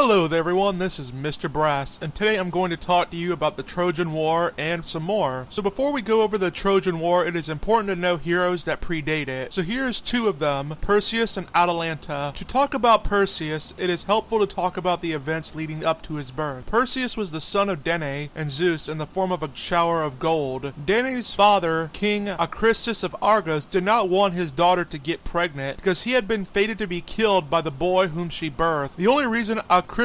Hello there everyone, this is Mr. Brass, and today I'm going to talk to you about the Trojan War and some more. So before we go over the Trojan War, it is important to know heroes that predate it. So here's two of them, Perseus and Atalanta. To talk about Perseus, it is helpful to talk about the events leading up to his birth. Perseus was the son of Danae and Zeus in the form of a shower of gold. Danae's father, King Acrisius of Argos, did not want his daughter to get pregnant because he had been fated to be killed by the boy whom she birthed. The only reason Acrisius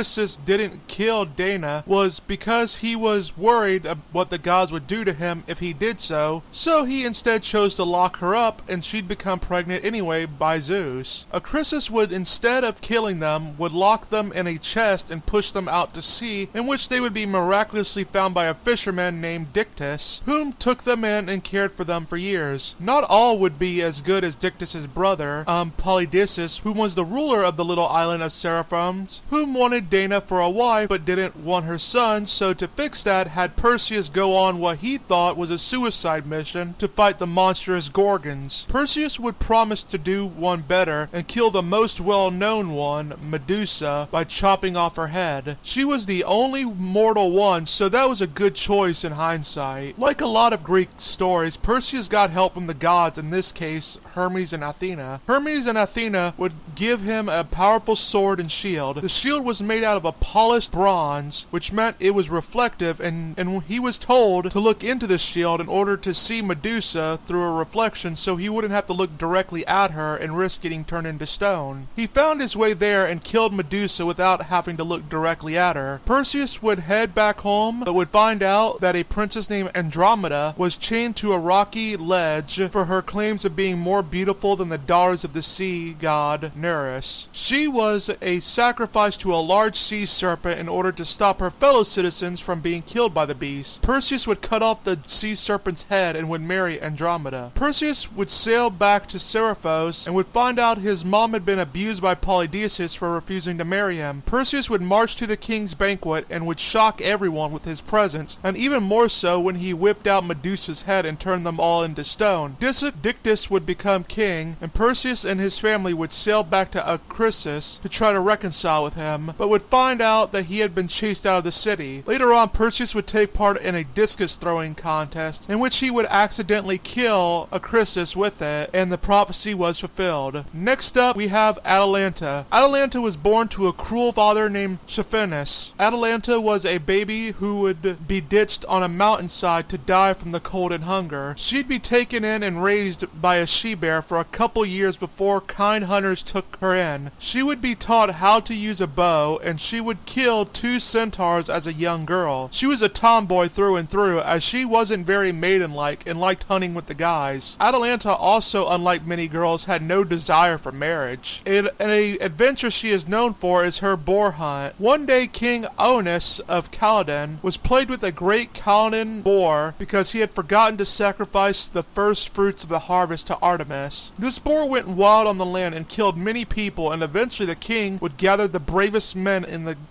didn't kill Dana was because he was worried of what the gods would do to him if he did so he instead chose to lock her up and she'd become pregnant anyway by Zeus. Acrisius would, instead of killing them, would lock them in a chest and push them out to sea, in which they would be miraculously found by a fisherman named Dictys, whom took them in and cared for them for years. Not all would be as good as Dictys' brother, Polydeuces, who was the ruler of the little island of Seraphoms, whom wanted Dana for a wife but didn't want her son, so to fix that had Perseus go on what he thought was a suicide mission to fight the monstrous Gorgons. Perseus would promise to do one better and kill the most well-known one, Medusa, by chopping off her head. She was the only mortal one, so that was a good choice in hindsight. Like a lot of Greek stories, Perseus got help from the gods, in this case Hermes and Athena. Hermes and Athena would give him a powerful sword and shield. The shield was made out of a polished bronze, which meant it was reflective, and he was told to look into the shield in order to see Medusa through a reflection so he wouldn't have to look directly at her and risk getting turned into stone. He found his way there and killed Medusa without having to look directly at her. Perseus would head back home, but would find out that a princess named Andromeda was chained to a rocky ledge for her claims of being more beautiful than the daughters of the sea god Nereus. She was a sacrifice to a large sea serpent in order to stop her fellow citizens from being killed by the beast. Perseus would cut off the sea serpent's head and would marry Andromeda. Perseus would sail back to Seriphos and would find out his mom had been abused by Polydeuces for refusing to marry him. Perseus would march to the king's banquet and would shock everyone with his presence, and even more so when he whipped out Medusa's head and turned them all into stone. Dictys would become king, and Perseus and his family would sail back to Acrisius to try to reconcile with him, but would find out that he had been chased out of the city. Later on, Perseus would take part in a discus throwing contest in which he would accidentally kill Acrisius with it, and the prophecy was fulfilled. Next up, we have Atalanta. Atalanta was born to a cruel father named Stephanus. Atalanta was a baby who would be ditched on a mountainside to die from the cold and hunger. She'd be taken in and raised by a she-bear for a couple years before kind hunters took her in. She would be taught how to use a bow, and she would kill 2 centaurs as a young girl. She was a tomboy through and through, as she wasn't very maidenlike and liked hunting with the guys. Atalanta also, unlike many girls, had no desire for marriage. An adventure she is known for is her boar hunt. One day, King Oeneus of Calydon was plagued with a great Calydon boar because he had forgotten to sacrifice the first fruits of the harvest to Artemis. This boar went wild on the land and killed many people, and eventually the king would gather the bravest men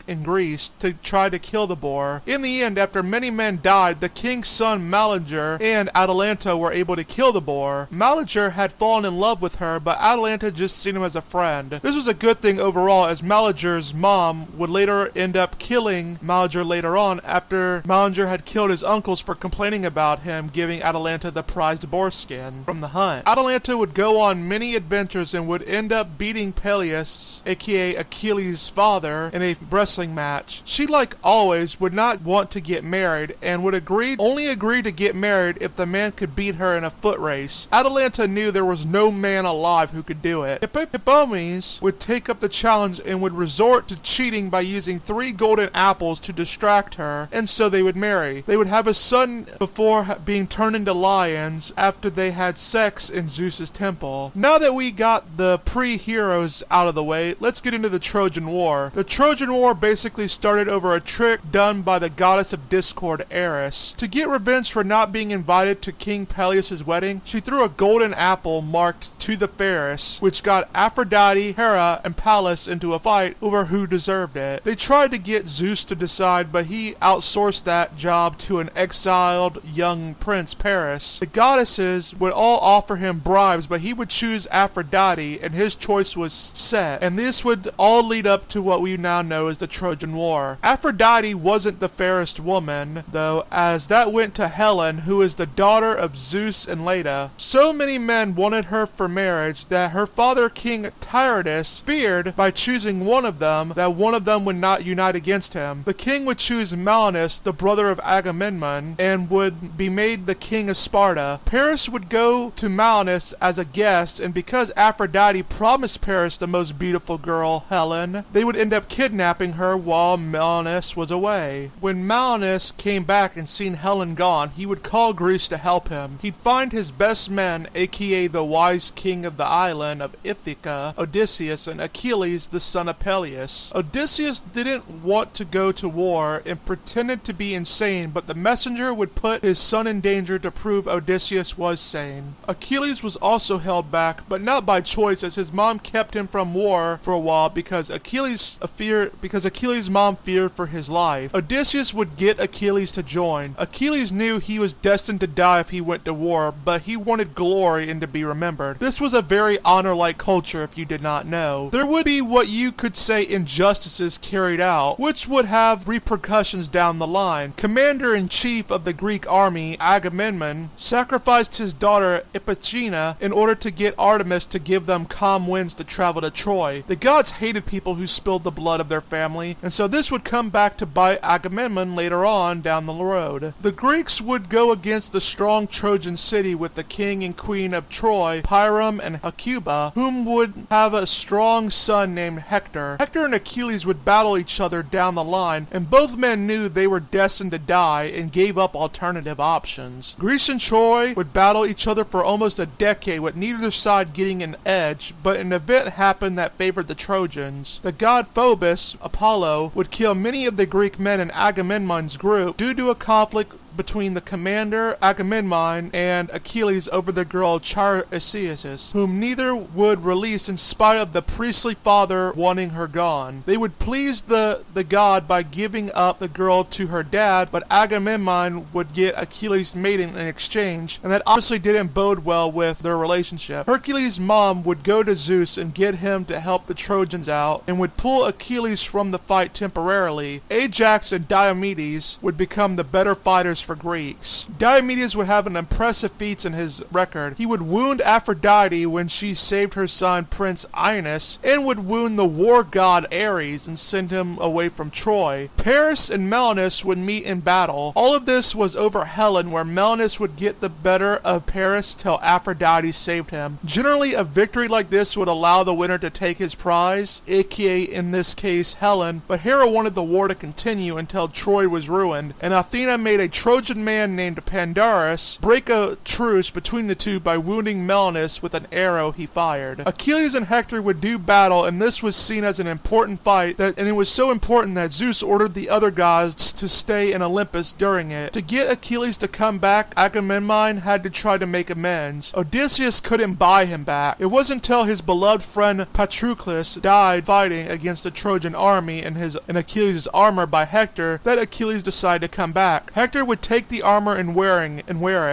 in Greece to try to kill the boar. In the end, after many men died, the king's son Maleger and Atalanta were able to kill the boar. Maleger had fallen in love with her, but Atalanta just seen him as a friend. This was a good thing overall, as Maleger's mom would later end up killing Maleger later on after Maleger had killed his uncles for complaining about him giving Atalanta the prized boar skin from the hunt. Atalanta would go on many adventures and would end up beating Peleus, aka Achilles' father, in a wrestling match. She, like always, would not want to get married and would only agree to get married if the man could beat her in a foot race. Atalanta knew there was no man alive who could do it. Hippomenes would take up the challenge and would resort to cheating by using 3 golden apples to distract her, and so they would marry. They would have a son before being turned into lions after they had sex in Zeus's temple. Now that we got the pre-heroes out of the way, let's get into the Trojan War. The Trojan War basically started over a trick done by the goddess of discord, Eris. To get revenge for not being invited to King Peleus' wedding, she threw a golden apple marked "to the fairest," which got Aphrodite, Hera, and Pallas into a fight over who deserved it. They tried to get Zeus to decide, but he outsourced that job to an exiled young prince, Paris. The goddesses would all offer him bribes bribes, but he would choose Aphrodite, and his choice was set. And this would all lead up to what we now know as the Trojan War. Aphrodite wasn't the fairest woman, though, as that went to Helen, who is the daughter of Zeus and Leda. So many men wanted her for marriage that her father, King Tyrannus, feared by choosing one of them that one of them would not unite against him. The king would choose Menelaus, the brother of Agamemnon, and would be made the king of Sparta. Paris would go to Menelaus as a guest, and because Aphrodite promised Paris the most beautiful girl, Helen, they would end up kidnapping her while Menelaus was away. When Menelaus came back and seen Helen gone, he would call Greece to help him. He'd find his best men, aka the wise king of the island of Ithaca, Odysseus, and Achilles, the son of Peleus. Odysseus didn't want to go to war and pretended to be insane, but the messenger would put his son in danger to prove Odysseus was sane. Achilles was also held back, but not by choice, as his mom kept him from war for a while because Achilles' mom feared for his life. Odysseus would get Achilles to join. Achilles knew he was destined to die if he went to war, but he wanted glory and to be remembered. This was a very honor-like culture, if you did not know. There would be what you could say injustices carried out, which would have repercussions down the line. Commander-in-chief of the Greek army, Agamemnon, sacrificed his daughter Iphigenia in order to get Artemis to give them calm winds to travel to Troy. The gods hated people who spilled the blood of their family, and so this would come back to bite Agamemnon later on down the road. The Greeks would go against the strong Trojan city with the king and queen of Troy, Priam and Hecuba, whom would have a strong son named Hector. Hector and Achilles would battle each other down the line, and both men knew they were destined to die and gave up alternative options. Greece and Troy would battle each other for almost a decade, with neither side getting an edge, but an event happened that favored the Trojans. The god Phobos, Apollo, would kill many of the Greek men in Agamemnon's group due to a conflict between the commander Agamemnon and Achilles over the girl Chryseis, whom neither would release in spite of the priestly father wanting her gone. They would please the god by giving up the girl to her dad, but Agamemnon would get Achilles mating in exchange, and that obviously didn't bode well with their relationship. Hercules' mom would go to Zeus and get him to help the Trojans out, and would pull Achilles from the fight temporarily. Ajax and Diomedes would become the better fighters for Greeks. Diomedes would have an impressive feats in his record. He would wound Aphrodite when she saved her son Prince Aeneas, and would wound the war god Ares and send him away from Troy. Paris and Menelaus would meet in battle. All of this was over Helen, where Menelaus would get the better of Paris till Aphrodite saved him. Generally, a victory like this would allow the winner to take his prize, aka in this case Helen, but Hera wanted the war to continue until Troy was ruined, and Athena made a Trojan man named Pandarus break a truce between the two by wounding Menelaus with an arrow he fired. Achilles and Hector would do battle, and this was seen as an important fight, and it was so important that Zeus ordered the other gods to stay in Olympus during it. To get Achilles to come back, Agamemnon had to try to make amends. Odysseus couldn't buy him back. It wasn't until his beloved friend Patroclus died fighting against the Trojan army in Achilles' armor by Hector that Achilles decided to come back. Hector would take the armor and wear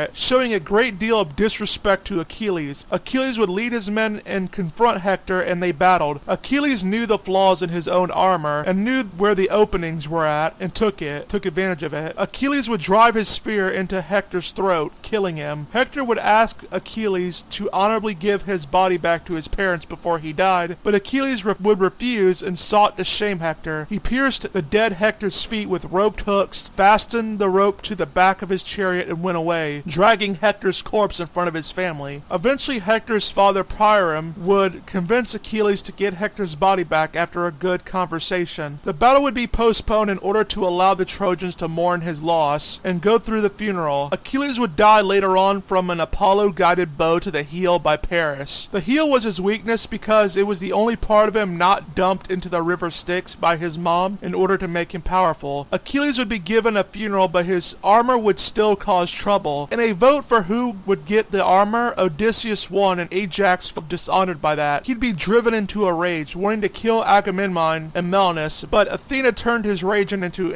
it, showing a great deal of disrespect to Achilles. Achilles would lead his men and confront Hector, and they battled. Achilles knew the flaws in his own armor and knew where the openings were at and took advantage of it. Achilles would drive his spear into Hector's throat, killing him. Hector would ask Achilles to honorably give his body back to his parents before he died, but Achilles would refuse and sought to shame Hector. He pierced the dead Hector's feet with roped hooks, fastened the rope to the back of his chariot, and went away, dragging Hector's corpse in front of his family. Eventually, Hector's father Priam would convince Achilles to get Hector's body back after a good conversation. The battle would be postponed in order to allow the Trojans to mourn his loss and go through the funeral. Achilles would die later on from an Apollo-guided bow to the heel by Paris. The heel was his weakness because it was the only part of him not dumped into the river Styx by his mom in order to make him powerful. Achilles would be given a funeral, but his armor would still cause trouble. In a vote for who would get the armor, Odysseus won and Ajax felt dishonored by that. He'd be driven into a rage, wanting to kill Agamemnon and Melnius, but Athena turned his rage into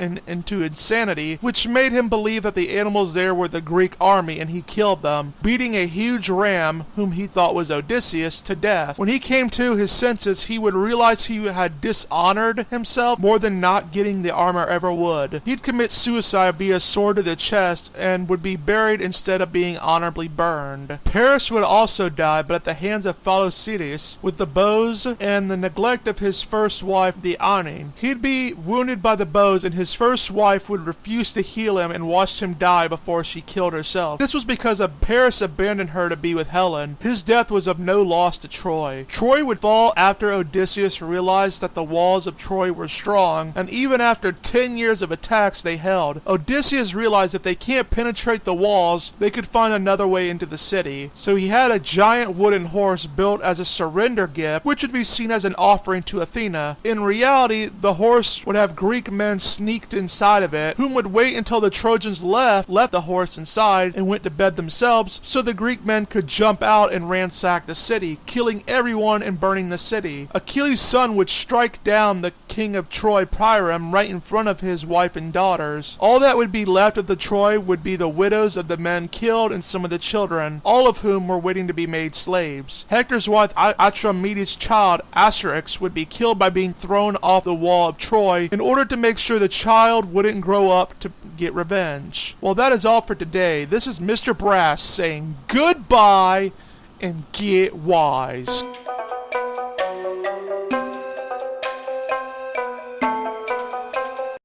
insanity, which made him believe that the animals there were the Greek army, and he killed them, beating a huge ram, whom he thought was Odysseus, to death. When he came to his senses, he would realize he had dishonored himself more than not getting the armor ever would. He'd commit suicide via sword to the chest and would be buried instead of being honorably burned. Paris would also die, but at the hands of Philoctetes, with the bows and the neglect of his first wife, Dione. He'd be wounded by the bows, and his first wife would refuse to heal him and watched him die before she killed herself. This was because Paris abandoned her to be with Helen. His death was of no loss to Troy. Troy would fall after Odysseus realized that the walls of Troy were strong, and even after 10 years of attacks they held. Odysseus realized if they can't penetrate the walls, they could find another way into the city. So he had a giant wooden horse built as a surrender gift, which would be seen as an offering to Athena. In reality, the horse would have Greek men sneaked inside of it, whom would wait until the Trojans left the horse inside and went to bed themselves, so the Greek men could jump out and ransack the city, killing everyone and burning the city. Achilles' son would strike down the king of Troy, Priam, right in front of his wife and daughters. All that would be left of the Troy would be the widows of the men killed and some of the children, all of whom were waiting to be made slaves. Hector's wife Atramedes' child, Asterix, would be killed by being thrown off the wall of Troy in order to make sure the child wouldn't grow up to get revenge. Well, that is all for today. This is Mr. Brass saying goodbye and get wise.